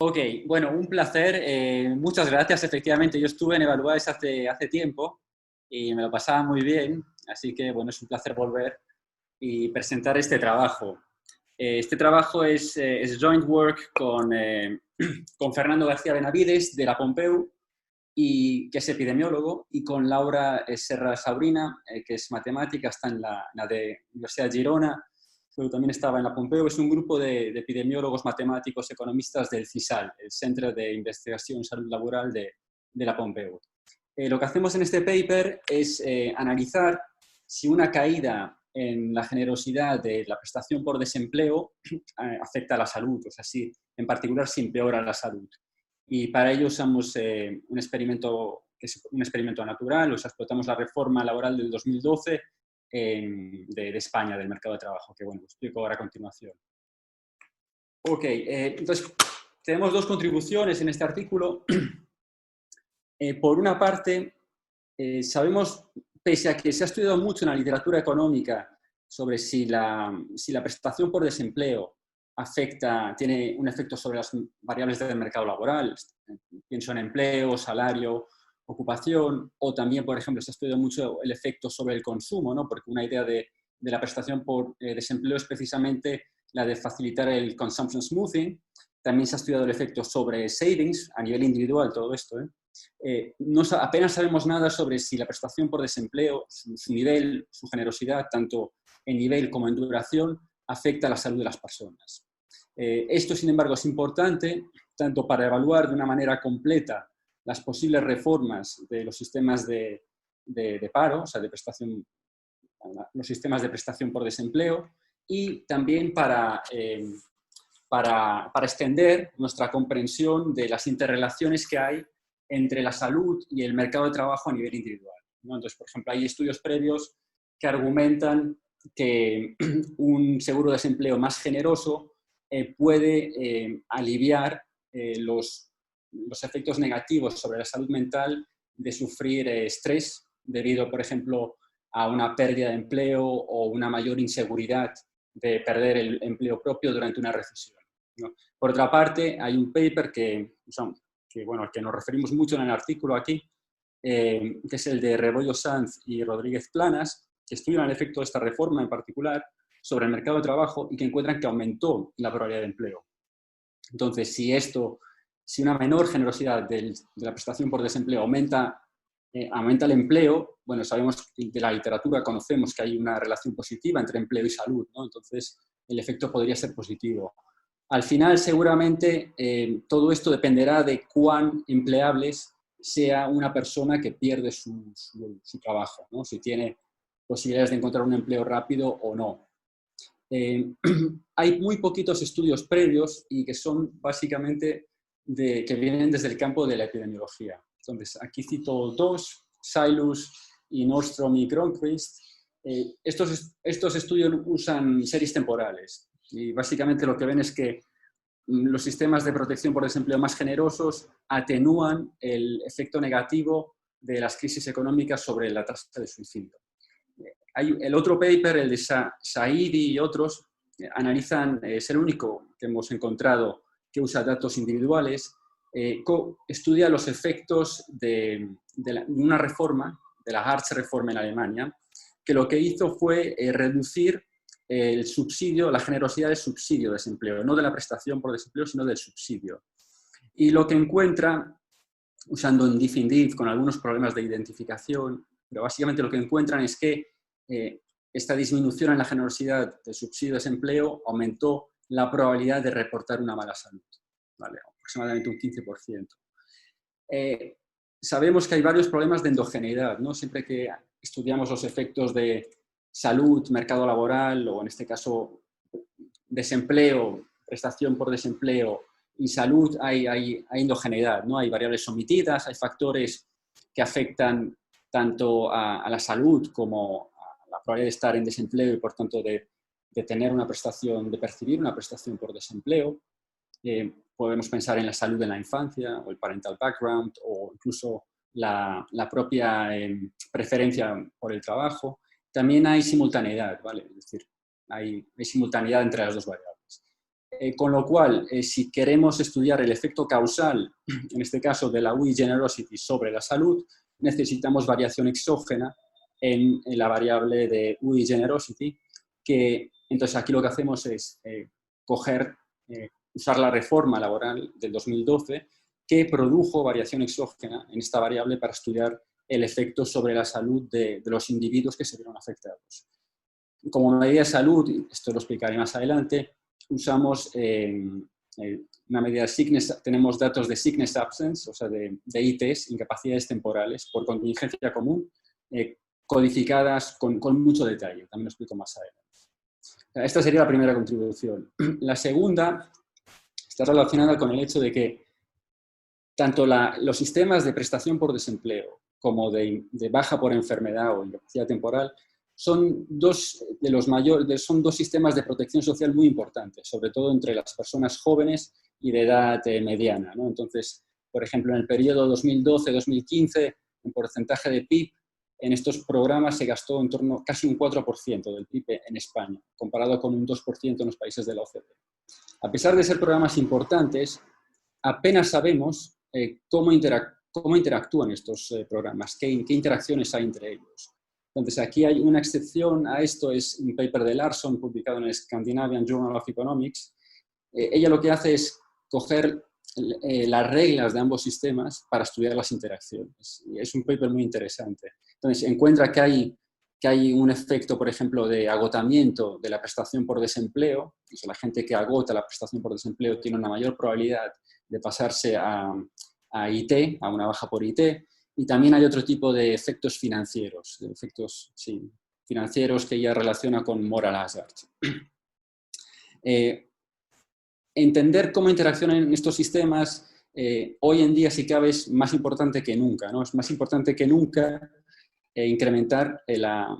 Ok, bueno, un placer. Muchas gracias. Efectivamente, yo estuve en Evaluaes hace tiempo y me lo pasaba muy bien. Así que, bueno, es un placer volver y presentar este trabajo. Este trabajo es joint work con Fernando García Benavides de la Pompeu, que es epidemiólogo, y con Laura Serra Sabrina, que es matemática, está en la de Universidad de Girona, pero también estaba en la Pompeu. Es un grupo de epidemiólogos, matemáticos, economistas del CISAL, el Centro de Investigación en Salud Laboral de la Pompeu. Lo que hacemos en este paper es analizar si una caída en la generosidad de la prestación por desempleo afecta a la salud, o sea, si en particular si empeora la salud. Y para ello usamos un experimento que es un experimento natural, o sea, explotamos la reforma laboral del 2012 de España, del mercado de trabajo, que bueno, lo explico ahora a continuación. Ok, entonces tenemos dos contribuciones en este artículo. Por una parte, sabemos, pese a que se ha estudiado mucho en la literatura económica sobre si la prestación por desempleo tiene un efecto sobre las variables del mercado laboral, pienso en empleo, salario, ocupación, o también, por ejemplo, se ha estudiado mucho el efecto sobre el consumo, ¿no? Porque una idea de la prestación por desempleo es precisamente la de facilitar el consumption smoothing. También se ha estudiado el efecto sobre savings a nivel individual, todo esto, apenas sabemos nada sobre si la prestación por desempleo, su nivel, su generosidad, tanto en nivel como en duración, afecta a la salud de las personas. Esto, sin embargo, es importante tanto para evaluar de una manera completa las posibles reformas de los sistemas de paro, o sea, los sistemas de prestación por desempleo, y también para extender nuestra comprensión de las interrelaciones que hay entre la salud y el mercado de trabajo a nivel individual, ¿no? Entonces, por ejemplo, hay estudios previos que argumentan que un seguro de desempleo más generoso puede aliviar los efectos negativos sobre la salud mental de sufrir estrés debido, por ejemplo, a una pérdida de empleo o una mayor inseguridad de perder el empleo propio durante una recesión, ¿no? Por otra parte, hay un paper al que nos referimos mucho en el artículo aquí, que es el de Rebollo Sanz y Rodríguez Planas, que estudian el efecto de esta reforma en particular sobre el mercado de trabajo y que encuentran que aumentó la probabilidad de empleo. Entonces, si una menor generosidad de la prestación por desempleo aumenta el empleo, bueno, sabemos de la literatura, conocemos que hay una relación positiva entre empleo y salud, ¿no? Entonces, el efecto podría ser positivo. Al final, seguramente, todo esto dependerá de cuán empleables sea una persona que pierde su trabajo, ¿no? Si tiene posibilidades de encontrar un empleo rápido o no. Hay muy poquitos estudios previos y que son básicamente que vienen desde el campo de la epidemiología. Entonces, aquí cito dos, Sailus y Nordstrom y Cronquist. Estos estudios usan series temporales y básicamente lo que ven es que los sistemas de protección por desempleo más generosos atenúan el efecto negativo de las crisis económicas sobre la tasa de suicidio. Hay el otro paper, el de Saidi y otros, analizan, es el único que hemos encontrado que usa datos individuales, estudia los efectos de una reforma, de la Hartz-Reform en Alemania, que lo que hizo fue reducir el subsidio, la generosidad del subsidio de desempleo, no de la prestación por desempleo, sino del subsidio. Y lo que encuentra, usando un diff-in-diff con algunos problemas de identificación, pero básicamente lo que encuentran es que esta disminución en la generosidad del subsidio de desempleo aumentó la probabilidad de reportar una mala salud, ¿vale? Aproximadamente un 15%. Sabemos que hay varios problemas de endogeneidad, ¿no? Siempre que estudiamos los efectos de salud, mercado laboral, o en este caso desempleo, prestación por desempleo y salud, hay endogeneidad, ¿no? Hay variables omitidas, hay factores que afectan tanto a la salud como a la probabilidad de estar en desempleo y, por tanto, de tener una prestación, de percibir una prestación por desempleo. Podemos pensar en la salud en la infancia o el parental background o incluso la propia preferencia por el trabajo. También hay simultaneidad, ¿vale? Es decir, hay simultaneidad entre las dos variables. Con lo cual, si queremos estudiar el efecto causal, en este caso de la UI generosity sobre la salud, necesitamos variación exógena en la variable de UI generosity, que entonces aquí lo que hacemos es usar la reforma laboral del 2012 que produjo variación exógena en esta variable para estudiar el efecto sobre la salud de los individuos que se vieron afectados. Como medida de salud, esto lo explicaré más adelante, usamos una medida de sickness, tenemos datos de sickness absence, o sea, de ITs, incapacidades temporales, por contingencia común, codificadas con mucho detalle. También lo explico más adelante. Esta sería la primera contribución. La segunda está relacionada con el hecho de que tanto los sistemas de prestación por desempleo como de baja por enfermedad o incapacidad temporal son dos sistemas de protección social muy importantes, sobre todo entre las personas jóvenes y de edad mediana, ¿no? Entonces, por ejemplo, en el periodo 2012-2015, en porcentaje de PIB, en estos programas se gastó en torno a casi un 4% del PIB en España, comparado con un 2% en los países de la OCDE. A pesar de ser programas importantes, apenas sabemos cómo interactúan estos programas, qué interacciones hay entre ellos. Entonces, aquí hay una excepción a esto, es un paper de Larsson publicado en el Scandinavian Journal of Economics. Ella lo que hace es coger las reglas de ambos sistemas para estudiar las interacciones. Y es un paper muy interesante. Entonces, encuentra que hay un efecto, por ejemplo, de agotamiento de la prestación por desempleo. O sea, la gente que agota la prestación por desempleo tiene una mayor probabilidad de pasarse a IT, a una baja por IT. Y también hay otro tipo de efectos financieros, financieros que ella relaciona con moral hazard. Entender cómo interaccionan estos sistemas hoy en día, si cabe, es más importante que nunca, ¿no? Es más importante que nunca incrementar la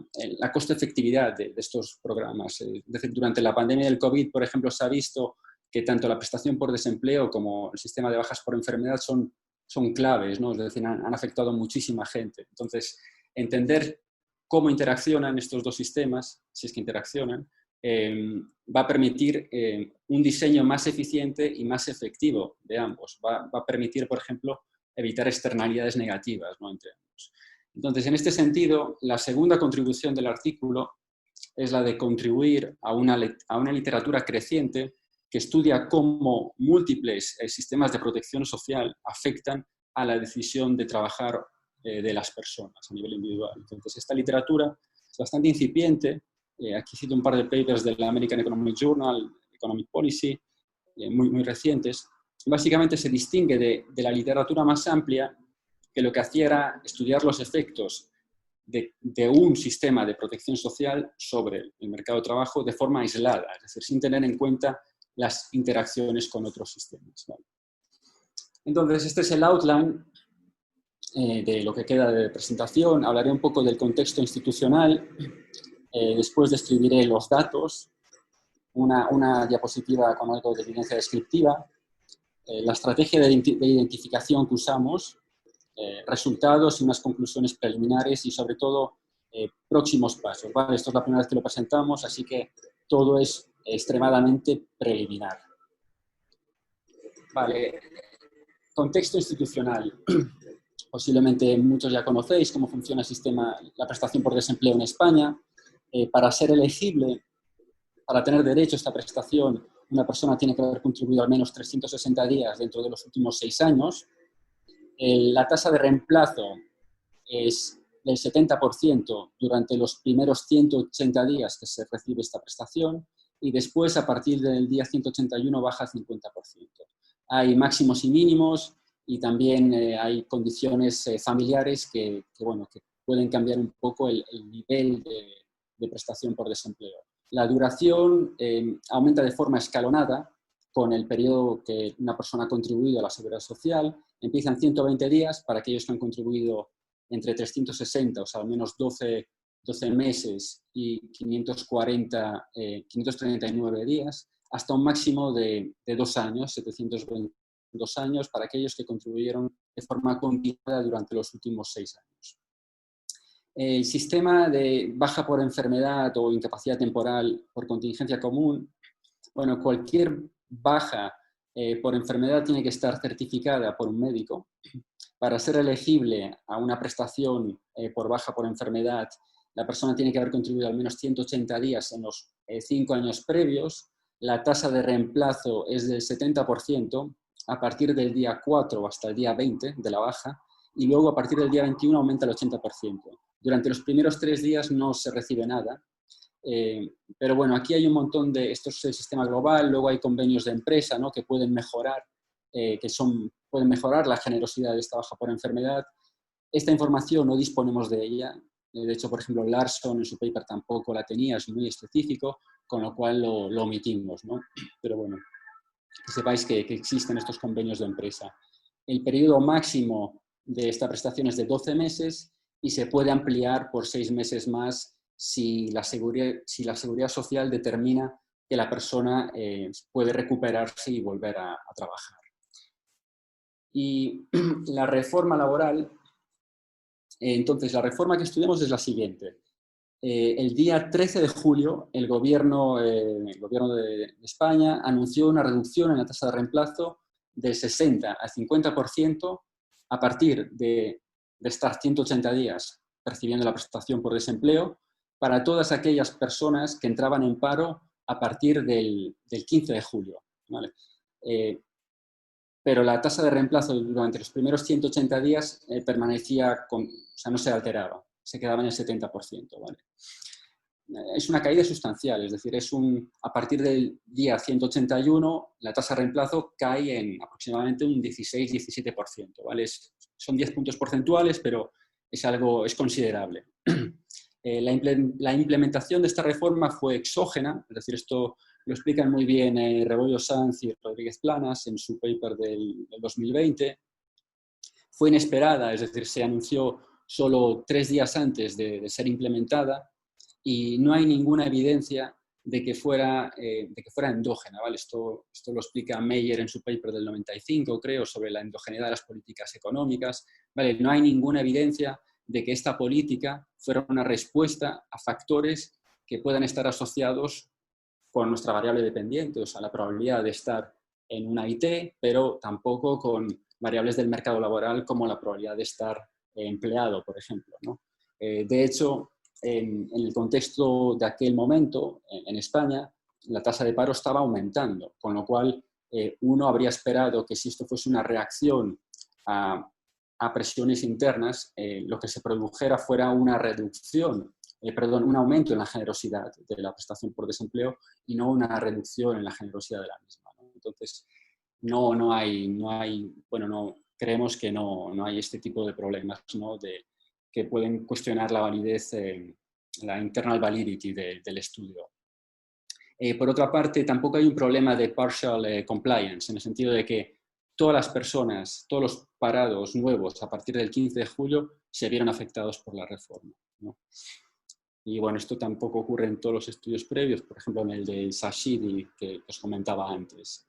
coste-efectividad de estos programas. Es decir, durante la pandemia del COVID, por ejemplo, se ha visto que tanto la prestación por desempleo como el sistema de bajas por enfermedad son claves, ¿no? Es decir, han afectado a muchísima gente. Entonces, entender cómo interaccionan estos dos sistemas, si es que interaccionan, va a permitir un diseño más eficiente y más efectivo de ambos. Va a permitir, por ejemplo, evitar externalidades negativas, ¿no?, entre ambos. Entonces, en este sentido, la segunda contribución del artículo es la de contribuir a una literatura creciente que estudia cómo múltiples sistemas de protección social afectan a la decisión de trabajar de las personas a nivel individual. Entonces, esta literatura es bastante incipiente. Aquí cito un par de papers del American Economic Journal, Economic Policy, muy recientes. Básicamente se distingue de la literatura más amplia, que lo que hacía era estudiar los efectos de un sistema de protección social sobre el mercado de trabajo de forma aislada, es decir, sin tener en cuenta las interacciones con otros sistemas, ¿vale? Entonces, este es el outline de lo que queda de presentación. Hablaré un poco del contexto institucional, después describiré los datos, una diapositiva con algo de evidencia descriptiva, la estrategia de identificación que usamos, resultados y unas conclusiones preliminares y, sobre todo, próximos pasos, ¿vale? Esto es la primera vez que lo presentamos, así que todo es extremadamente preliminar. Vale. Contexto institucional. Posiblemente muchos ya conocéis cómo funciona el sistema, la prestación por desempleo en España. Para ser elegible, para tener derecho a esta prestación, una persona tiene que haber contribuido al menos 360 días dentro de los últimos 6 años. La tasa de reemplazo es del 70% durante los primeros 180 días que se recibe esta prestación y después, a partir del día 181, baja al 50%. Hay máximos y mínimos y también hay condiciones familiares que pueden cambiar un poco el nivel de prestación por desempleo. La duración aumenta de forma escalonada con el periodo que una persona ha contribuido a la seguridad social. Empiezan 120 días para aquellos que han contribuido entre 360, o sea, al menos 12 meses, y 539 días, hasta un máximo de 2 años, 722 años, para aquellos que contribuyeron de forma continuada durante los últimos 6 años. El sistema de baja por enfermedad o incapacidad temporal por contingencia común, bueno, cualquier baja por enfermedad tiene que estar certificada por un médico. Para ser elegible a una prestación por baja por enfermedad, la persona tiene que haber contribuido al menos 180 días en los 5 años previos. La tasa de reemplazo es del 70% a partir del día 4 hasta el día 20 de la baja, y luego a partir del día 21 aumenta el 80%. Durante los primeros 3 días no se recibe nada. Pero bueno, aquí hay un montón de... Esto es el sistema global, luego hay convenios de empresa, ¿no?, que pueden mejorar, pueden mejorar la generosidad de esta baja por enfermedad. Esta información no disponemos de ella. De hecho, por ejemplo, Larson en su paper tampoco la tenía, es muy específico, con lo cual lo omitimos, ¿no? Pero bueno, que sepáis que existen estos convenios de empresa. El periodo máximo de esta prestación es de 12 meses y se puede ampliar por 6 meses más si la seguridad social determina que la persona puede recuperarse y volver a trabajar. Y la reforma laboral, entonces la reforma que estudiamos es la siguiente. El día 13 de julio el gobierno de España anunció una reducción en la tasa de reemplazo del 60 al 50% a partir de estar 180 días percibiendo la prestación por desempleo para todas aquellas personas que entraban en paro a partir del 15 de julio. ¿Vale? Pero la tasa de reemplazo durante los primeros 180 días permanecía, o sea, no se alteraba, se quedaba en el 70%. ¿Vale? Es una caída sustancial, es decir, a partir del día 181 la tasa de reemplazo cae en aproximadamente un 16-17%. ¿Vale? Son 10 puntos porcentuales, pero es considerable. La implementación de esta reforma fue exógena, es decir, esto lo explican muy bien Rebollo Sanz y Rodríguez Planas en su paper del 2020. Fue inesperada, es decir, se anunció solo 3 días antes de ser implementada y no hay ninguna evidencia de que fuera endógena. ¿Vale? Esto lo explica Meyer en su paper del 95, creo, sobre la endogeneidad de las políticas económicas. ¿Vale? No hay ninguna evidencia de que esta política fuera una respuesta a factores que puedan estar asociados con nuestra variable dependiente, o sea, la probabilidad de estar en una IT, pero tampoco con variables del mercado laboral como la probabilidad de estar empleado, por ejemplo, ¿no? De hecho, en el contexto de aquel momento, en España, la tasa de paro estaba aumentando, con lo cual uno habría esperado que si esto fuese una reacción a presiones internas, lo que se produjera fuera una reducción, un aumento en la generosidad de la prestación por desempleo y no una reducción en la generosidad de la misma, ¿no? Entonces, creemos que no hay este tipo de problemas, ¿no?, que pueden cuestionar la validez, la internal validity del estudio. Por otra parte, tampoco hay un problema de partial compliance, en el sentido de que todas las personas, todos los parados nuevos a partir del 15 de julio se vieron afectados por la reforma, ¿no? Y bueno, esto tampoco ocurre en todos los estudios previos, por ejemplo en el de Sashidi que os comentaba antes.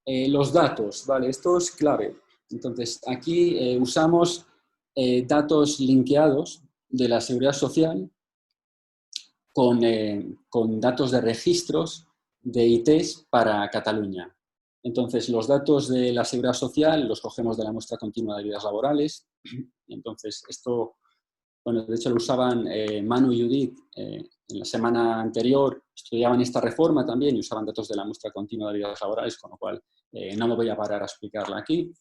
Los datos, ¿vale? Esto es clave. Entonces, aquí usamos datos linkeados de la Seguridad Social con datos de registros de ITs para Cataluña. Entonces, los datos de la Seguridad Social los cogemos de la muestra continua de vidas laborales. Entonces, esto, bueno, de hecho lo usaban Manu y Judith en la semana anterior, estudiaban esta reforma también y usaban datos de la muestra continua de vidas laborales, con lo cual no me voy a parar a explicarla aquí.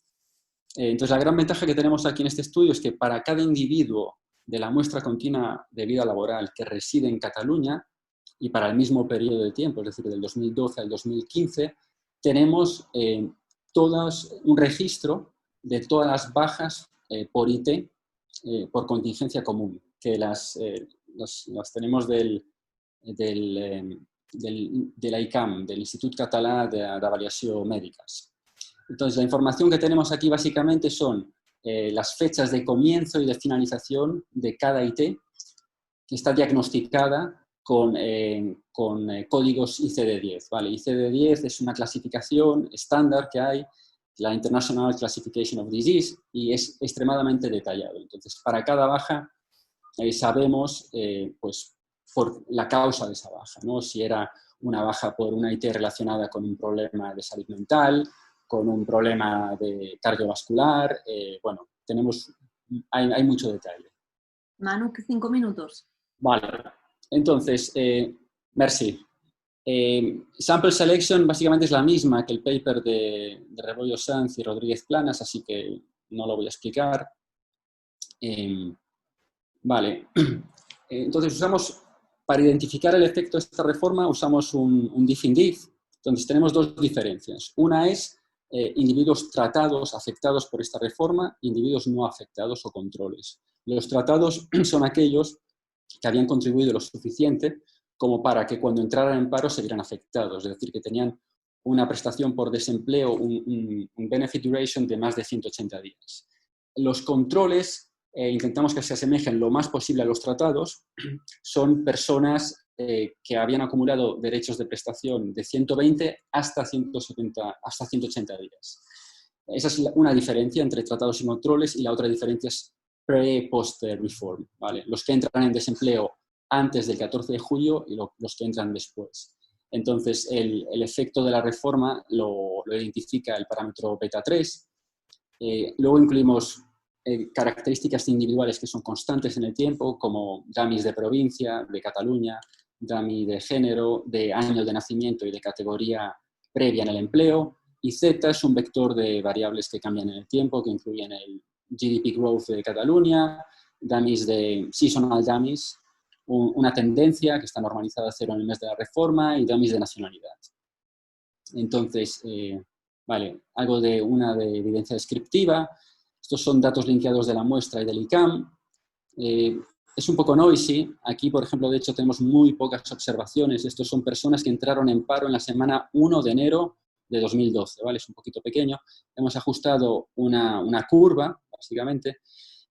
Entonces, la gran ventaja que tenemos aquí en este estudio es que para cada individuo de la muestra continua de vida laboral que reside en Cataluña y para el mismo periodo de tiempo, es decir, del 2012 al 2015, tenemos un registro de todas las bajas por IT, por contingencia común, que las tenemos del ICAM, del Institut Català d'Avaliació Mèdiques. Entonces, la información que tenemos aquí básicamente son las fechas de comienzo y de finalización de cada IT, que está diagnosticada con códigos ICD-10. ¿Vale? ICD-10 es una clasificación estándar que hay, la International Classification of Disease, y es extremadamente detallado. Entonces, para cada baja sabemos pues, por la causa de esa baja, ¿no? Si era una baja por una IT relacionada con un problema de salud mental, con un problema de cardiovascular. Bueno, hay mucho detalle. Manu, 5 minutos. Vale, entonces, merci. Sample selection básicamente es la misma que el paper de Rebollo Sanz y Rodríguez Planas, así que no lo voy a explicar. Vale, entonces para identificar el efecto de esta reforma, usamos un diff-in-diff, donde tenemos dos diferencias. Una es individuos tratados, afectados por esta reforma, individuos no afectados o controles. Los tratados son aquellos que habían contribuido lo suficiente como para que cuando entraran en paro se vieran afectados, es decir, que tenían una prestación por desempleo, un benefit duration de más de 180 días. Los controles, intentamos que se asemejen lo más posible a los tratados, son personas que habían acumulado derechos de prestación de 120 hasta 180 días. Esa es una diferencia entre tratados y controles, y la otra diferencia es pre-post-reform, ¿vale? Los que entran en desempleo antes del 14 de julio y los que entran después. Entonces, el efecto de la reforma lo identifica el parámetro beta 3. Luego incluimos características individuales que son constantes en el tiempo, como dummies de provincia, de Cataluña, dummy de género, de año de nacimiento y de categoría previa en el empleo. Y Z es un vector de variables que cambian en el tiempo, que incluyen el GDP growth de Cataluña, dummies de seasonal dummies, una tendencia que está normalizada a cero en el mes de la reforma, y dummies de nacionalidad. Entonces, vale, algo de evidencia descriptiva. Estos son datos linkeados de la muestra y del ICAM. Es un poco noisy. Aquí, por ejemplo, de hecho, tenemos muy pocas observaciones. Estos son personas que entraron en paro en la semana 1 de enero de 2012, ¿vale? Es un poquito pequeño. Hemos ajustado una curva, básicamente,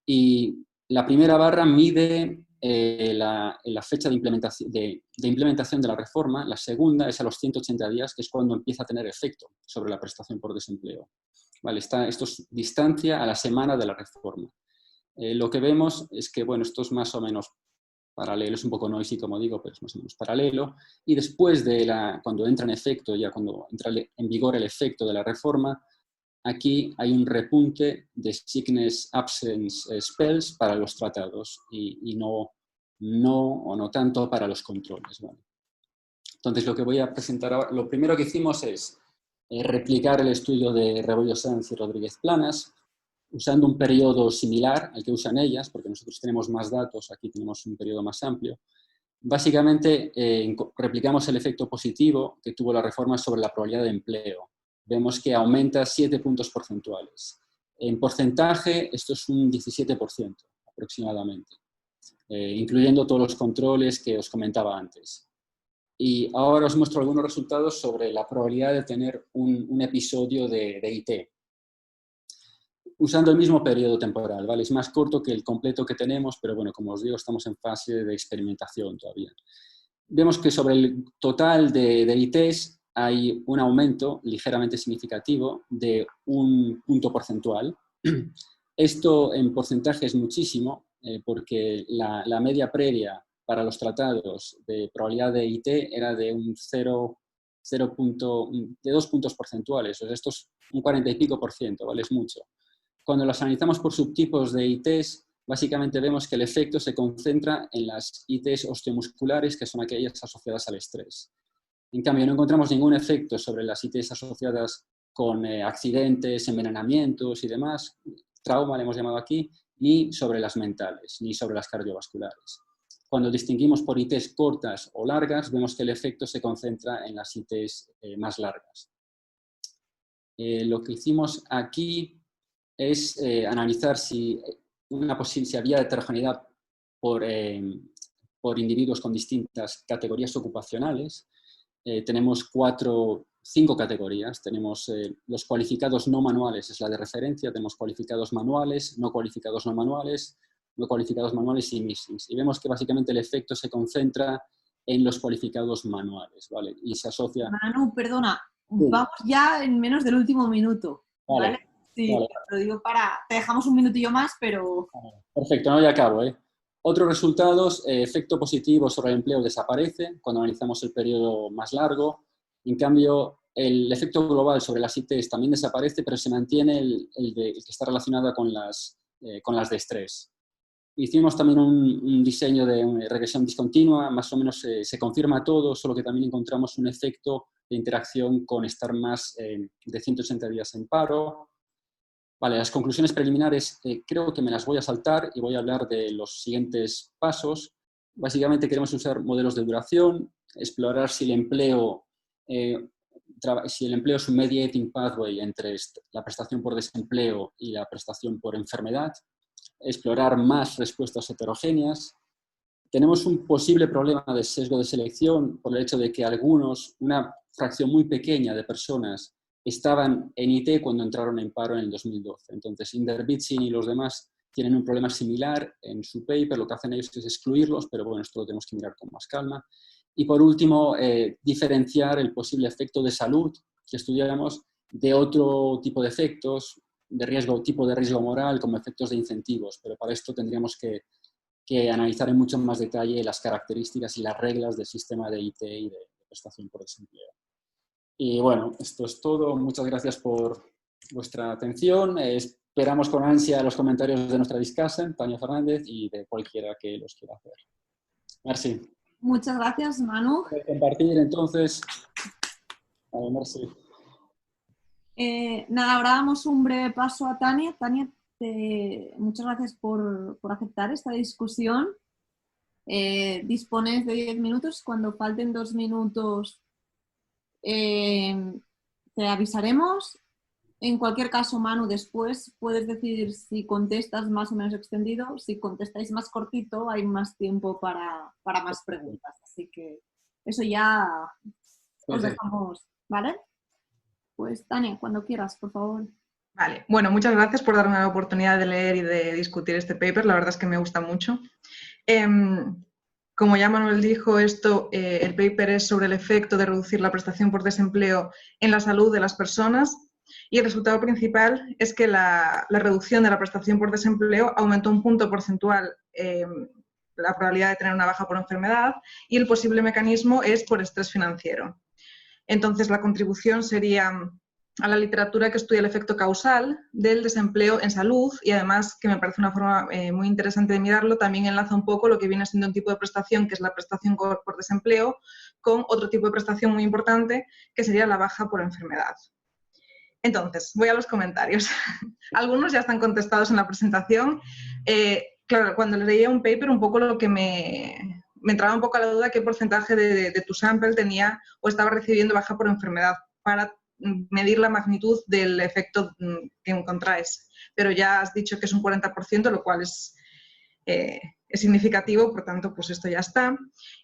y la primera barra mide la fecha de implementación de la reforma. La segunda es a los 180 días, que es cuando empieza a tener efecto sobre la prestación por desempleo. Vale, esto es distancia a la semana de la reforma. Lo que vemos es que, bueno, esto es más o menos paralelo, es un poco noisy, como digo, pero es más o menos paralelo. Y después cuando entra en efecto, ya cuando entra en vigor el efecto de la reforma, aquí hay un repunte de sickness absence spells para los tratados y no tanto para los controles, ¿vale? Entonces, lo que voy a presentar ahora, lo primero que hicimos es replicar el estudio de Rebollo Sanz y Rodríguez Planas, usando un periodo similar al que usan ellas, porque nosotros tenemos más datos, aquí tenemos un periodo más amplio. Básicamente, replicamos el efecto positivo que tuvo la reforma sobre la probabilidad de empleo. Vemos que aumenta 7 puntos porcentuales. En porcentaje, esto es un 17% aproximadamente, incluyendo todos los controles que os comentaba antes. Y ahora os muestro algunos resultados sobre la probabilidad de tener un episodio de IT, usando el mismo periodo temporal, ¿vale? Es más corto que el completo que tenemos, pero bueno, como os digo, estamos en fase de experimentación todavía. Vemos que sobre el total de ITs hay un aumento ligeramente significativo de 1 punto porcentual. Esto en porcentaje es muchísimo, porque la media previa para los tratados de probabilidad de IT era de un 2 puntos porcentuales. O sea, esto es un 40 y pico %, ¿vale? Es mucho. Cuando las analizamos por subtipos de ITs, básicamente vemos que el efecto se concentra en las ITs osteomusculares, que son aquellas asociadas al estrés. En cambio, no encontramos ningún efecto sobre las ITs asociadas con accidentes, envenenamientos y demás, trauma le hemos llamado aquí, ni sobre las mentales, ni sobre las cardiovasculares. Cuando distinguimos por ITs cortas o largas, vemos que el efecto se concentra en las ITs más largas. Lo que hicimos aquí es analizar si había heterogeneidad por individuos con distintas categorías ocupacionales. Tenemos 5 categorías. Tenemos los cualificados no manuales, es la de referencia. Tenemos cualificados manuales, no cualificados no manuales, no cualificados manuales y mixings. Y vemos que básicamente el efecto se concentra en los cualificados manuales, ¿vale? Y se asocia... Manu, perdona, vamos ya en menos del último minuto, ¿vale? Vale. Sí, Vale. lo digo te dejamos un minutillo más, pero... Perfecto, no, ya acabo, ¿eh? Otros resultados, efecto positivo sobre el empleo desaparece cuando analizamos el periodo más largo. En cambio, el efecto global sobre las ITs también desaparece, pero se mantiene el que está relacionado con las de estrés. Hicimos también un diseño de regresión discontinua, más o menos se confirma todo, solo que también encontramos un efecto de interacción con estar más de 180 días en paro. Vale, las conclusiones preliminares creo que me las voy a saltar y voy a hablar de los siguientes pasos. Básicamente queremos usar modelos de duración, explorar si el empleo es un mediating pathway entre la prestación por desempleo y la prestación por enfermedad, explorar más respuestas heterogéneas. Tenemos un posible problema de sesgo de selección por el hecho de que una fracción muy pequeña de personas estaban en IT cuando entraron en paro en el 2012. Entonces, Inderbitzin y los demás tienen un problema similar en su paper. Lo que hacen ellos es excluirlos, pero bueno, esto lo tenemos que mirar con más calma. Y por último, diferenciar el posible efecto de salud que estudiamos de otro tipo de efectos, tipo de riesgo moral, como efectos de incentivos. Pero para esto tendríamos que analizar en mucho más detalle las características y las reglas del sistema de IT y de prestación por desempleo. Y bueno, esto es todo. Muchas gracias por vuestra atención. Esperamos con ansia los comentarios de nuestra discussant, Tania Fernández, y de cualquiera que los quiera hacer. Merci. Muchas gracias, Manu. Voy a compartir entonces. Merci. Nada, ahora damos un breve paso a Tania. Tania, muchas gracias por aceptar esta discusión. Dispones de 10 minutos. Cuando falten 2 minutos te avisaremos. En cualquier caso, Manu, después puedes decidir si contestas más o menos extendido. Si contestáis más cortito, hay más tiempo para más preguntas. Así que eso ya os dejamos, ¿vale? Pues Tania, cuando quieras, por favor. Vale, bueno, muchas gracias por darme la oportunidad de leer y de discutir este paper. La verdad es que me gusta mucho. Como ya Manuel dijo, el paper es sobre el efecto de reducir la prestación por desempleo en la salud de las personas y el resultado principal es que la reducción de la prestación por desempleo aumentó un punto porcentual la probabilidad de tener una baja por enfermedad y el posible mecanismo es por estrés financiero. Entonces, la contribución sería a la literatura que estudia el efecto causal del desempleo en salud y además, que me parece una forma muy interesante de mirarlo, también enlaza un poco lo que viene siendo un tipo de prestación, que es la prestación por desempleo, con otro tipo de prestación muy importante, que sería la baja por enfermedad. Entonces, voy a los comentarios. Algunos ya están contestados en la presentación. Claro, cuando leía un paper, un poco lo que me entraba un poco a la duda qué porcentaje de tu sample tenía o estaba recibiendo baja por enfermedad para medir la magnitud del efecto que encontráis. Pero ya has dicho que es un 40%, lo cual es significativo, por tanto, pues esto ya está.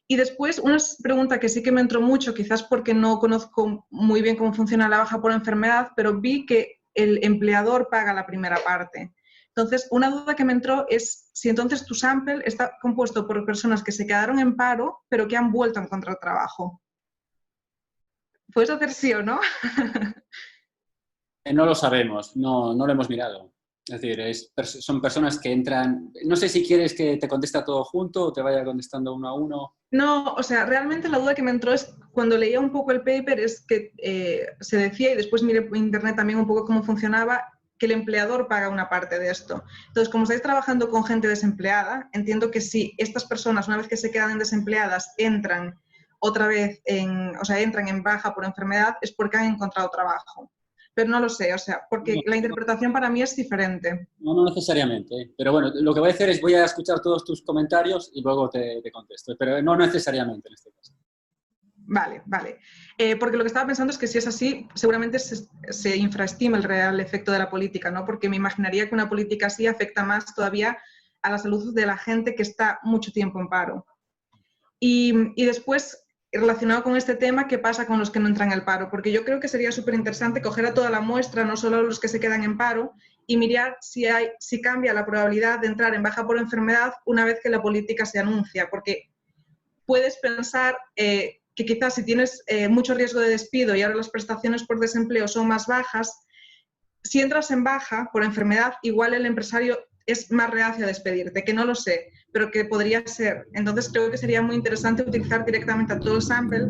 Y después, una pregunta que sí que me entró mucho, quizás porque no conozco muy bien cómo funciona la baja por enfermedad, pero vi que el empleador paga la primera parte. Entonces, una duda que me entró es si entonces tu sample está compuesto por personas que se quedaron en paro, pero que han vuelto a encontrar trabajo. ¿Puedes hacer sí o no? No lo sabemos, no lo hemos mirado. Es decir, son personas que entran... No sé si quieres que te conteste todo junto o te vaya contestando uno a uno. No, o sea, realmente la duda que me entró es cuando leía un poco el paper es que se decía, y después miré por internet también un poco cómo funcionaba, que el empleador paga una parte de esto. Entonces, como estáis trabajando con gente desempleada, entiendo que si estas personas, una vez que se quedan desempleadas, entran otra vez entran en baja por enfermedad, es porque han encontrado trabajo. Pero no lo sé, o sea, porque la interpretación para mí es diferente. No necesariamente, pero bueno, lo que voy a hacer es voy a escuchar todos tus comentarios y luego te contesto, pero no necesariamente en este caso. Vale. Porque lo que estaba pensando es que si es así, seguramente se infraestima el real efecto de la política, ¿no? Porque me imaginaría que una política así afecta más todavía a la salud de la gente que está mucho tiempo en paro. Y después, relacionado con este tema, ¿qué pasa con los que no entran al paro? Porque yo creo que sería súper interesante coger a toda la muestra, no solo a los que se quedan en paro, y mirar si cambia la probabilidad de entrar en baja por enfermedad una vez que la política se anuncia. Porque puedes pensar que quizás si tienes mucho riesgo de despido y ahora las prestaciones por desempleo son más bajas, si entras en baja por enfermedad, igual el empresario es más reacio a despedirte, que no lo sé. pero que podría ser. Entonces creo que sería muy interesante utilizar directamente a todo el sample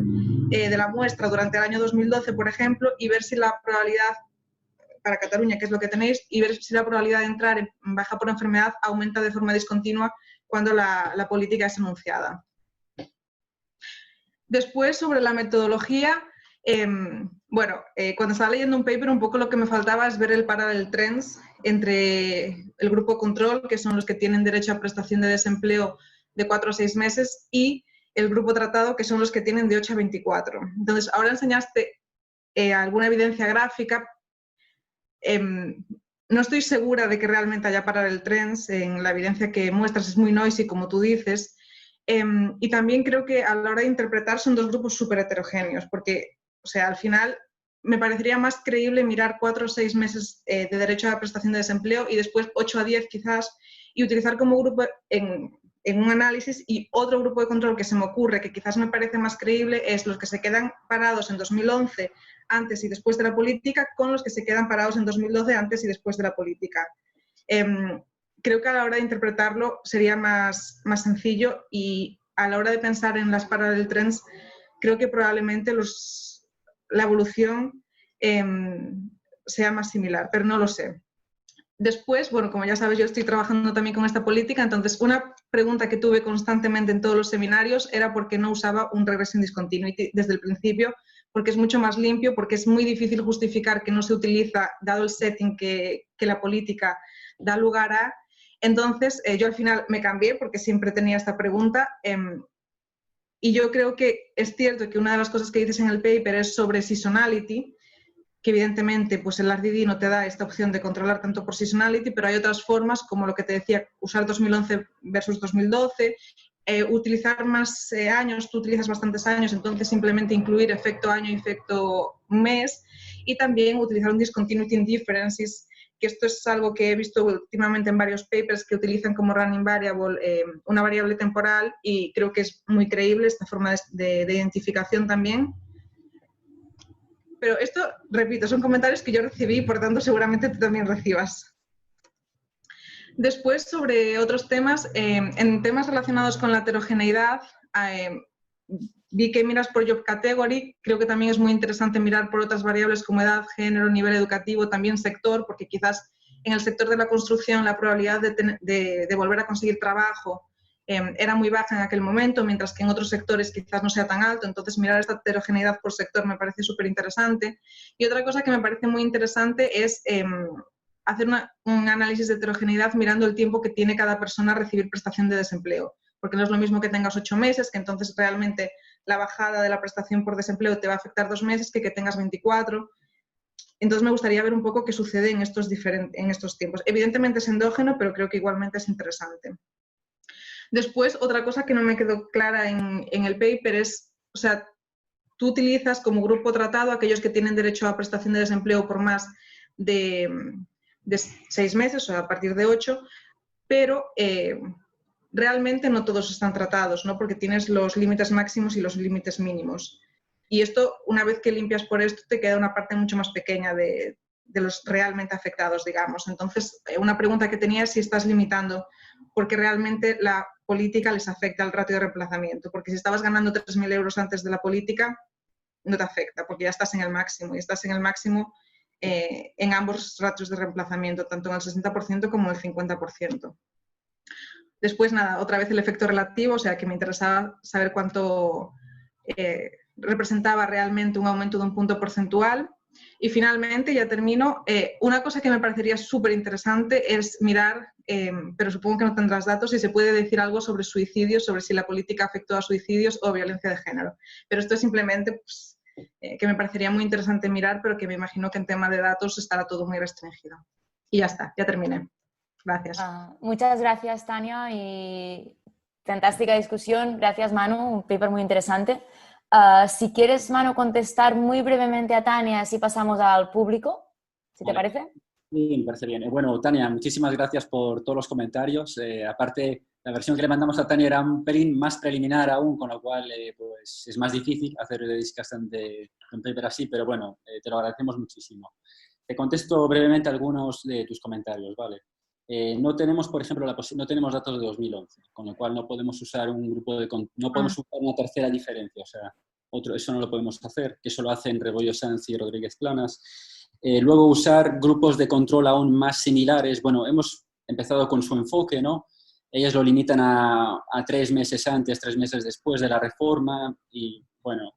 de la muestra durante el año 2012, por ejemplo, y ver si la probabilidad, para Cataluña, que es lo que tenéis, y ver si la probabilidad de entrar en baja por enfermedad aumenta de forma discontinua cuando la política es anunciada. Después, sobre la metodología, cuando estaba leyendo un paper, un poco lo que me faltaba es ver el parallel trends entre el grupo control, que son los que tienen derecho a prestación de desempleo de 4 a 6 meses, y el grupo tratado, que son los que tienen de 8 a 24. Entonces, ahora enseñaste alguna evidencia gráfica. No estoy segura de que realmente haya parallel trends. En la evidencia que muestras es muy noisy, como tú dices. Y también creo que a la hora de interpretar son dos grupos súper heterogéneos, porque, o sea, al final me parecería más creíble mirar 4 o 6 meses de derecho a la prestación de desempleo y después 8 a 10 quizás, y utilizar como grupo en un análisis, y otro grupo de control que se me ocurre, que quizás me parece más creíble, es los que se quedan parados en 2011 antes y después de la política, con los que se quedan parados en 2012 antes y después de la política. Creo que a la hora de interpretarlo sería más sencillo, y a la hora de pensar en las parallel trends, creo que probablemente la evolución sea más similar, pero no lo sé. Después, bueno, como ya sabes, yo estoy trabajando también con esta política, entonces una pregunta que tuve constantemente en todos los seminarios era por qué no usaba un regression discontinuity desde el principio, porque es mucho más limpio, porque es muy difícil justificar que no se utiliza, dado el setting que la política da lugar a. Entonces, yo al final me cambié porque siempre tenía esta pregunta, y yo creo que es cierto que una de las cosas que dices en el paper es sobre seasonality, que evidentemente pues el RDD no te da esta opción de controlar tanto por seasonality, pero hay otras formas, como lo que te decía, usar 2011 versus 2012, utilizar más años, tú utilizas bastantes años, entonces simplemente incluir efecto año y efecto mes, y también utilizar un discontinuity indifferences, que esto es algo que he visto últimamente en varios papers que utilizan como running variable una variable temporal, y creo que es muy creíble esta forma de identificación también. Pero esto, repito, son comentarios que yo recibí, por tanto seguramente tú también recibas. Después, sobre otros temas, en temas relacionados con la heterogeneidad, vi que miras por job category. Creo que también es muy interesante mirar por otras variables como edad, género, nivel educativo, también sector, porque quizás en el sector de la construcción la probabilidad de volver a conseguir trabajo era muy baja en aquel momento, mientras que en otros sectores quizás no sea tan alto. Entonces, mirar esta heterogeneidad por sector me parece súper interesante. Y otra cosa que me parece muy interesante es hacer un análisis de heterogeneidad mirando el tiempo que tiene cada persona a recibir prestación de desempleo, porque no es lo mismo que tengas 8 meses, que entonces realmente la bajada de la prestación por desempleo te va a afectar 2 meses, que tengas 24. Entonces me gustaría ver un poco qué sucede en estos tiempos. Evidentemente es endógeno, pero creo que igualmente es interesante. Después, otra cosa que no me quedó clara en el paper es, o sea, tú utilizas como grupo tratado aquellos que tienen derecho a prestación de desempleo por más de 6 meses, o a partir de 8, pero realmente no todos están tratados, ¿no? Porque tienes los límites máximos y los límites mínimos. Y esto, una vez que limpias por esto, te queda una parte mucho más pequeña de los realmente afectados, digamos. Entonces, una pregunta que tenía es si estás limitando, porque realmente la política les afecta al ratio de reemplazamiento, porque si estabas ganando 3.000 euros antes de la política, no te afecta, porque ya estás en el máximo, y estás en el máximo en ambos ratios de reemplazamiento, tanto en el 60% como en el 50%. Después, nada, otra vez el efecto relativo, o sea que me interesaba saber cuánto representaba realmente un aumento de un punto porcentual. Y finalmente, ya termino, una cosa que me parecería súper interesante es mirar, pero supongo que no tendrás datos, si se puede decir algo sobre suicidios, sobre si la política afectó a suicidios o violencia de género. Pero esto es simplemente pues, que me parecería muy interesante mirar, pero que me imagino que en tema de datos estará todo muy restringido. Y ya está, ya terminé. Gracias. Muchas gracias, Tania, y fantástica discusión. Gracias, Manu, un paper muy interesante. Si quieres, Manu, contestar muy brevemente a Tania, así pasamos al público, si te parece. Sí, me parece bien. Bueno, Tania, muchísimas gracias por todos los comentarios. Aparte, la versión que le mandamos a Tania era un pelín más preliminar aún, con lo cual pues es más difícil hacer de discusión de un paper así, pero bueno, te lo agradecemos muchísimo. Te contesto brevemente algunos de tus comentarios, ¿vale? no tenemos, por ejemplo, no tenemos datos de 2011, con lo cual no podemos usar no podemos usar una tercera diferencia, o sea, eso no lo podemos hacer, que eso lo hacen Rebollo Sanz y Rodríguez Planas. Luego usar grupos de control aún más similares. Bueno, hemos empezado con su enfoque, ¿no? Ellas lo limitan a 3 meses antes, 3 meses después de la reforma y, bueno,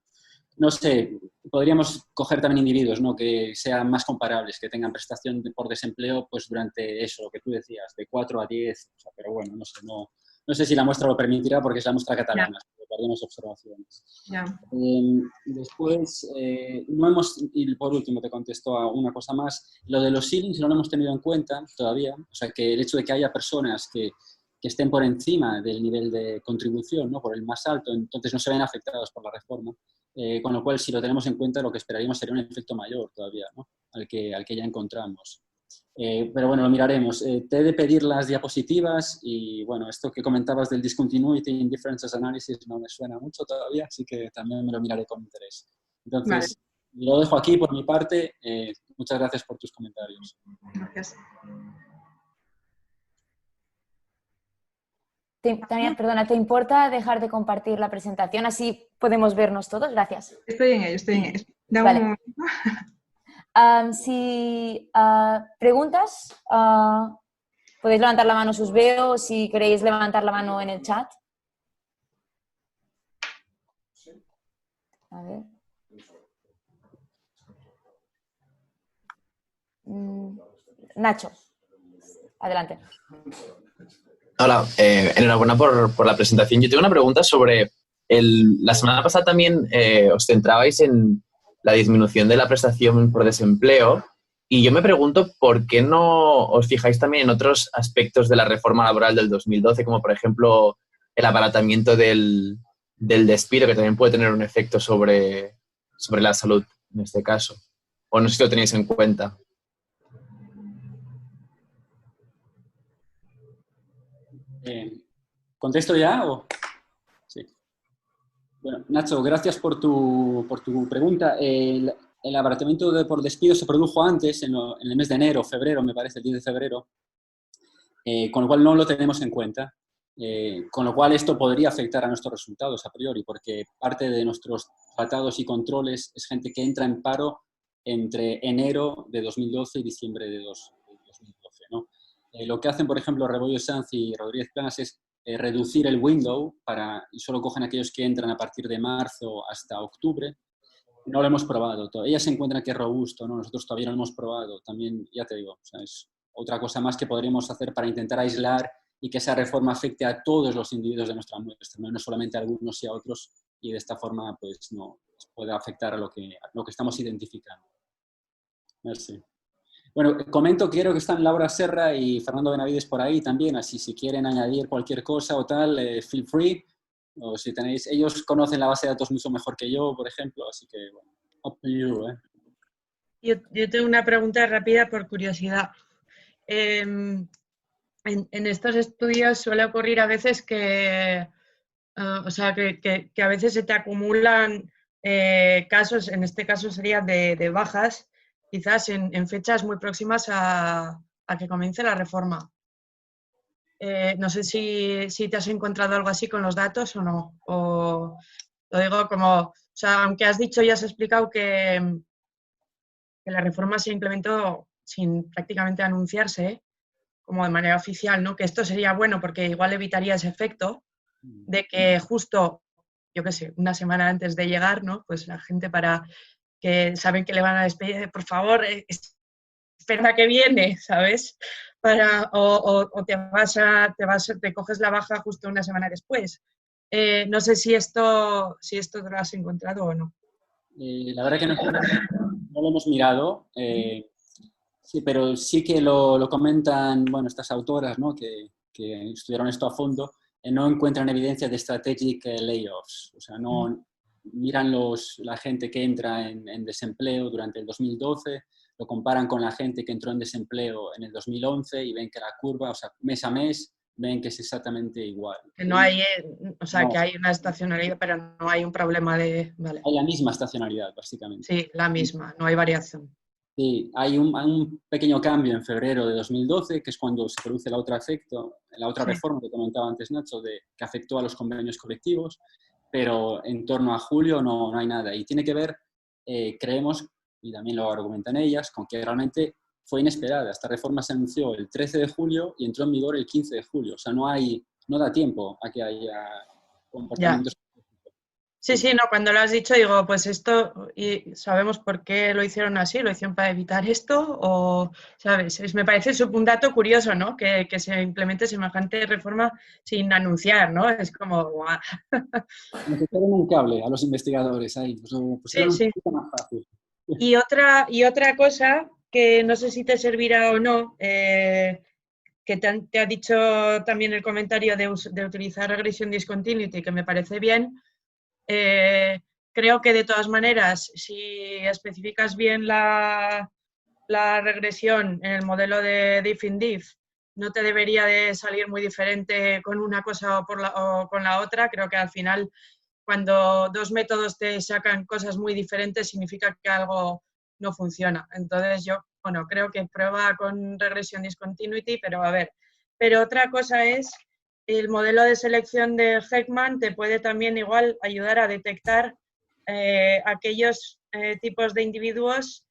no sé, podríamos coger también individuos, ¿no? Que sean más comparables, que tengan prestación por desempleo pues durante eso, lo que tú decías, de 4 a 10, o sea, pero bueno, no sé si la muestra lo permitirá porque es la muestra catalana, perdemos observaciones. Después, y por último te contesto a una cosa más, lo de los ceilings no lo hemos tenido en cuenta todavía, o sea, que el hecho de que haya personas que estén por encima del nivel de contribución, ¿no? Por el más alto, entonces no se ven afectados por la reforma. Con lo cual, si lo tenemos en cuenta, lo que esperaríamos sería un efecto mayor todavía, ¿no? al que ya encontramos. Pero bueno, lo miraremos. Te he de pedir las diapositivas y bueno, esto que comentabas del Discontinuity in Differences Analysis no me suena mucho todavía, así que también me lo miraré con interés. Entonces, lo dejo aquí por mi parte. Muchas gracias por tus comentarios. Gracias. Tania, perdona, ¿te importa dejar de compartir la presentación? Así podemos vernos todos. Gracias. Estoy en ello. Vale. Si preguntas, podéis levantar la mano, os veo. Si queréis levantar la mano en el chat. A ver. Nacho, adelante. Hola, enhorabuena por la presentación. Yo tengo una pregunta sobre la semana pasada también os centrabais en la disminución de la prestación por desempleo y yo me pregunto por qué no os fijáis también en otros aspectos de la reforma laboral del 2012, como por ejemplo el abaratamiento del despido, que también puede tener un efecto sobre la salud en este caso. O no sé si lo tenéis en cuenta. ¿Contesto ya? Sí. Bueno, Nacho, gracias por tu pregunta. El abaratamiento por despido se produjo antes, en el mes de enero, febrero, me parece, el 10 de febrero, con lo cual no lo tenemos en cuenta. Con lo cual esto podría afectar a nuestros resultados a priori, porque parte de nuestros tratados y controles es gente que entra en paro entre enero de 2012 y diciembre de 2012, ¿no? Lo que hacen, por ejemplo, Rebollo Sanz y Rodríguez Planas es reducir el window y solo cogen aquellos que entran a partir de marzo hasta octubre. No lo hemos probado. Ellas se encuentran que es robusto, ¿no? Nosotros todavía no lo hemos probado. También, ya te digo, o sea, es otra cosa más que podríamos hacer para intentar aislar y que esa reforma afecte a todos los individuos de nuestra muestra, no solamente a algunos y a otros, y de esta forma pues no puede afectar a lo que estamos identificando. Merci. Bueno, comento, quiero que están Laura Serra y Fernando Benavides por ahí también, así si quieren añadir cualquier cosa o tal, feel free. O si tenéis, ellos conocen la base de datos mucho mejor que yo, por ejemplo, así que, bueno, up to you, ¿eh? Yo tengo una pregunta rápida por curiosidad. En estos estudios suele ocurrir a veces que a veces se te acumulan casos, en este caso sería de bajas, quizás en fechas muy próximas a que comience la reforma. No sé si te has encontrado algo así con los datos o no. O lo digo como, o sea, aunque has dicho y has explicado que la reforma se implementó sin prácticamente anunciarse, como de manera oficial, ¿no? Que esto sería bueno porque igual evitaría ese efecto de que justo, yo qué sé, una semana antes de llegar, ¿no? Pues la gente que saben que le van a despedir, por favor, espera que viene, ¿sabes? O te coges la baja justo una semana después. No sé si esto te lo has encontrado o no. La verdad que no lo hemos mirado, sí, pero sí que lo comentan, bueno, estas autoras, ¿no? que estudiaron esto a fondo, no encuentran evidencia de strategic layoffs, o sea, no miran la gente que entra en desempleo durante el 2012, lo comparan con la gente que entró en desempleo en el 2011 y ven que la curva, o sea, mes a mes, ven que es exactamente igual. Que no hay, que hay una estacionalidad, pero no hay un problema de... Vale. Hay la misma estacionalidad, básicamente. Sí, la misma, no hay variación. Sí, hay un pequeño cambio en febrero de 2012, que es cuando se produce la otra efecto, la otra Sí. reforma que comentaba antes Nacho, que afectó a los convenios colectivos, pero en torno a julio no hay nada. Y tiene que ver, creemos, y también lo argumentan ellas, con que realmente fue inesperada. Esta reforma se anunció el 13 de julio y entró en vigor el 15 de julio. O sea, no da tiempo a que haya comportamientos. Sí, sí, no, cuando lo has dicho digo, pues esto, y sabemos por qué lo hicieron así, lo hicieron para evitar esto, o, ¿sabes? Me parece un dato curioso, ¿no? Que se implemente semejante reforma sin anunciar, ¿no? Es como, ¡guau! Nos echaron un cable a los investigadores ahí, nos lo Sí, pusieron un sí. poquito más fácil. Y otra cosa que no sé si te servirá o no, que te ha dicho también el comentario de utilizar regression discontinuity, que me parece bien. Creo que de todas maneras, si especificas bien la regresión en el modelo de diff-in-diff, no te debería de salir muy diferente con una cosa o con la otra. Creo que al final, cuando dos métodos te sacan cosas muy diferentes, significa que algo no funciona. Entonces yo, bueno, creo que prueba con regression discontinuity, pero a ver. Pero otra cosa es, el modelo de selección de Heckman te puede también igual ayudar a detectar aquellos tipos de individuos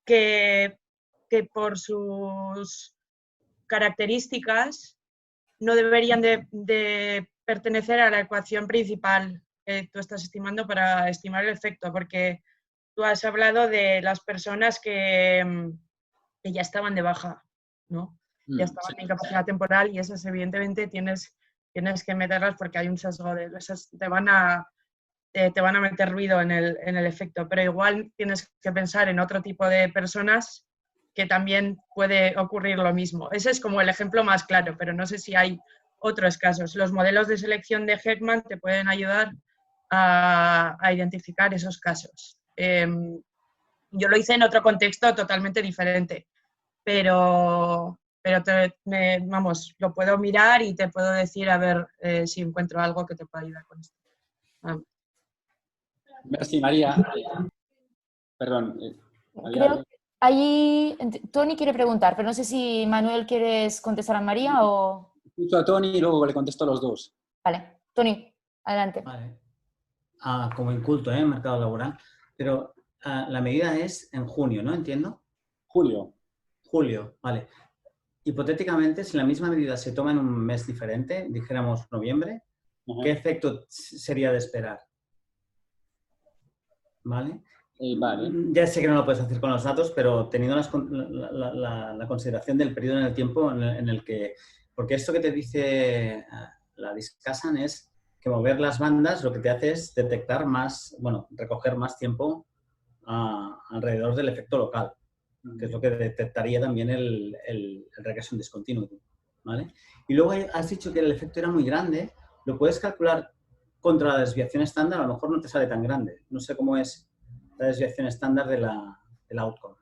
que por sus características no deberían de pertenecer a la ecuación principal que tú estás estimando para estimar el efecto, porque tú has hablado de las personas que ya estaban de baja, ¿no? Ya estaban en incapacidad temporal, y esas evidentemente tienes que meterlas porque hay un sesgo de esas, te van a meter ruido en el efecto, pero igual tienes que pensar en otro tipo de personas que también puede ocurrir lo mismo. Ese es como el ejemplo más claro, pero no sé si hay otros casos. Los modelos de selección de Heckman te pueden ayudar a identificar esos casos. Yo lo hice en otro contexto totalmente diferente, pero vamos, lo puedo mirar y te puedo decir a ver si encuentro algo que te pueda ayudar con esto. Merci, María. Perdón. Creo que allí Tony quiere preguntar, pero no sé si Manuel quieres contestar a María o... Escucho a Tony y luego le contesto a los dos. Vale, Tony, adelante. Vale. Como inculto, en mercado laboral, pero la medida es en junio, ¿no? Entiendo. Julio. Julio, vale. Hipotéticamente, si la misma medida se toma en un mes diferente, dijéramos noviembre, ¿qué efecto sería de esperar? ¿Vale? Vale. Ya sé que no lo puedes hacer con los datos, pero teniendo la consideración del periodo en el tiempo en el que... Porque esto que te dice la Discasan es que mover las bandas lo que te hace es detectar más, bueno, recoger más tiempo alrededor del efecto local, que es lo que detectaría también el regression discontinuity, ¿vale? Y luego has dicho que el efecto era muy grande, lo puedes calcular contra la desviación estándar, a lo mejor no te sale tan grande. No sé cómo es la desviación estándar del outcome.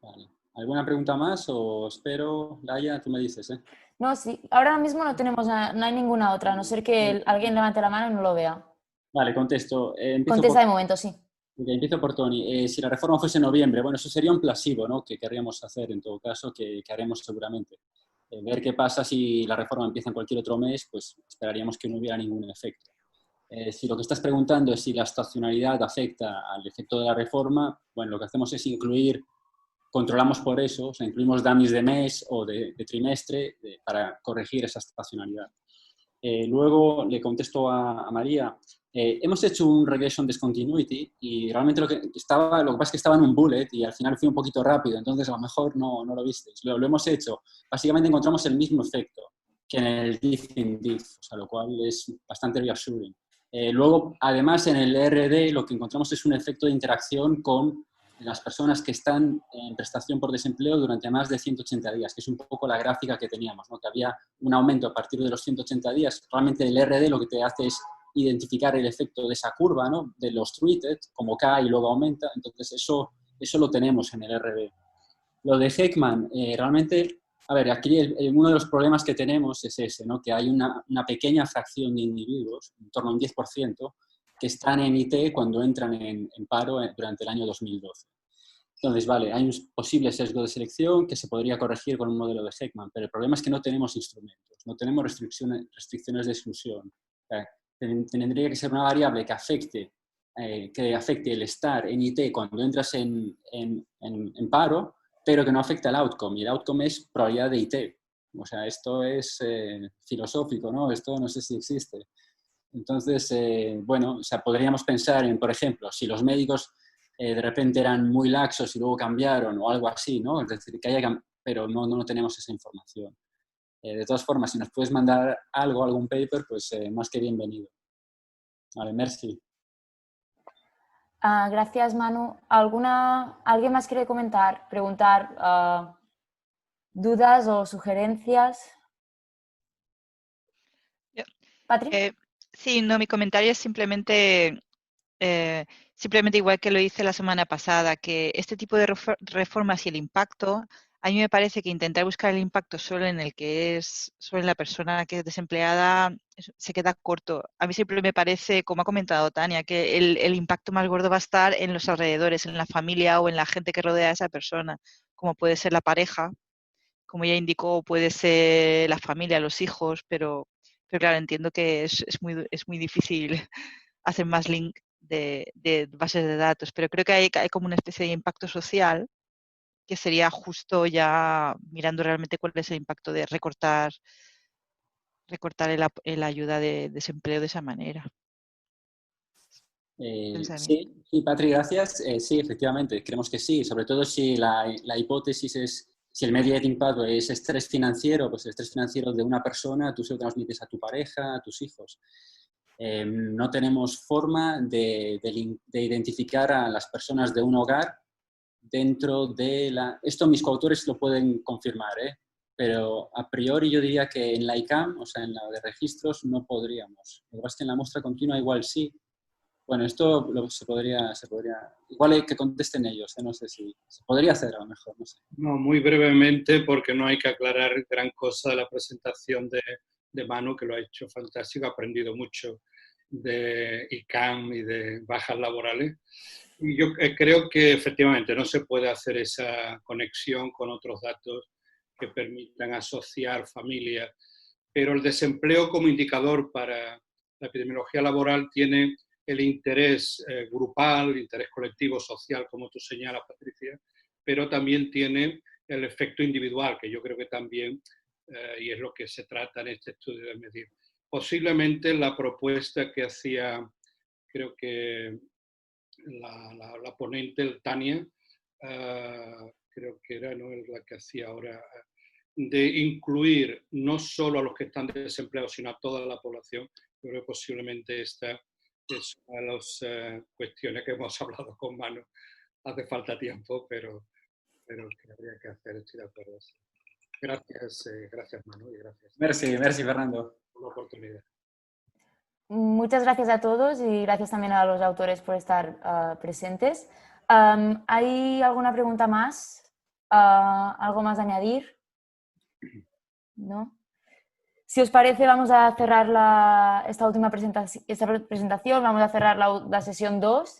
Vale. ¿Alguna pregunta más o espero? Laia, tú me dices, ¿eh? No, sí, ahora mismo no tenemos, no hay ninguna otra, a no ser que alguien levante la mano y no lo vea. Vale, contesto. Contesta de momento, sí. Empiezo por Tony. Si la reforma fuese en noviembre, bueno, eso sería un placebo, ¿no? Que querríamos hacer en todo caso, que haremos seguramente. Ver qué pasa si la reforma empieza en cualquier otro mes, pues esperaríamos que no hubiera ningún efecto. Si lo que estás preguntando es si la estacionalidad afecta al efecto de la reforma, bueno, lo que hacemos es controlamos por eso, o sea, incluimos dummies de mes o de trimestre para corregir esa estacionalidad. Luego le contesto a María. Hemos hecho un regression discontinuity y realmente lo que pasa es que estaba en un bullet y al final fui un poquito rápido, entonces a lo mejor no lo visteis. Lo hemos hecho. Básicamente encontramos el mismo efecto que en el diff-in-diff, o sea, lo cual es bastante reassuring. Luego, además, en el ERD lo que encontramos es un efecto de interacción con las personas que están en prestación por desempleo durante más de 180 días, que es un poco la gráfica que teníamos, ¿no? Que había un aumento a partir de los 180 días. Realmente el RD lo que te hace es identificar el efecto de esa curva, ¿no? De los treated, como cae y luego aumenta. Entonces, eso lo tenemos en el RD. Lo de Heckman, realmente, a ver, aquí uno de los problemas que tenemos es ese, ¿no? Que hay una pequeña fracción de individuos, en torno a un 10%, que están en IT cuando entran en paro durante el año 2012. Entonces, vale, hay un posible sesgo de selección que se podría corregir con un modelo de Heckman, pero el problema es que no tenemos instrumentos, no tenemos restricciones de exclusión. O sea, tendría que ser una variable que afecte el estar en IT cuando entras en paro, pero que no afecte al outcome. Y el outcome es probabilidad de IT. O sea, esto es filosófico, ¿no? Esto no sé si existe. Entonces, bueno, o sea, podríamos pensar en, por ejemplo, si los médicos de repente eran muy laxos y luego cambiaron o algo así, ¿no? Es decir, pero no tenemos esa información. De todas formas, si nos puedes mandar algún paper, pues más que bienvenido. Vale, merci. Gracias, Manu. ¿Alguien más quiere comentar, preguntar, dudas o sugerencias? ¿Patri? Sí, no, mi comentario es simplemente igual que lo hice la semana pasada, que este tipo de reformas y el impacto, a mí me parece que intentar buscar el impacto solo en el que es, solo en la persona que es desempleada, se queda corto. A mí siempre me parece, como ha comentado Tania, que el impacto más gordo va a estar en los alrededores, en la familia o en la gente que rodea a esa persona, como puede ser la pareja, como ya indicó, puede ser la familia, los hijos, pero claro, entiendo que es muy difícil hacer más link de bases de datos, pero creo que hay como una especie de impacto social que sería justo ya mirando realmente cuál es el impacto de recortar la ayuda de desempleo de esa manera. Sí, Patri, gracias. Sí, efectivamente, creemos que sí, sobre todo si la hipótesis es, si el mediating pathway es estrés financiero, pues el estrés financiero de una persona, tú se lo transmites a tu pareja, a tus hijos. No tenemos forma de identificar a las personas de un hogar dentro de Esto mis coautores lo pueden confirmar, pero a priori yo diría que en la ICAM, o sea, en la de registros, no podríamos. Lo que pasa es que en la muestra continua igual sí. Bueno, esto se podría... Igual hay que contesten ellos, no sé si... Se podría hacer a lo mejor, no sé. No, muy brevemente, porque no hay que aclarar gran cosa de la presentación de Manu, que lo ha hecho fantástico, ha aprendido mucho de ICAM y de bajas laborales. Y yo creo que efectivamente no se puede hacer esa conexión con otros datos que permitan asociar familias, pero el desempleo como indicador para la epidemiología laboral tiene el interés grupal, el interés colectivo, social, como tú señalas, Patricia, pero también tiene el efecto individual, que yo creo que también, y es lo que se trata en este estudio de medir. Posiblemente la propuesta que hacía, creo que la ponente, Tania, creo que era, ¿no?, la que hacía ahora, de incluir no solo a los que están desempleados, sino a toda la población. Yo creo que posiblemente esta es una de las cuestiones que hemos hablado con Manu. Hace falta tiempo, pero que habría que hacer, estoy de acuerdo. Gracias Manu y gracias. Merci Fernando. Por la oportunidad. Muchas gracias a todos y gracias también a los autores por estar presentes. ¿Hay alguna pregunta más? ¿Algo más a añadir? ¿No? Si os parece, vamos a cerrar esta última presentación, vamos a cerrar la sesión 2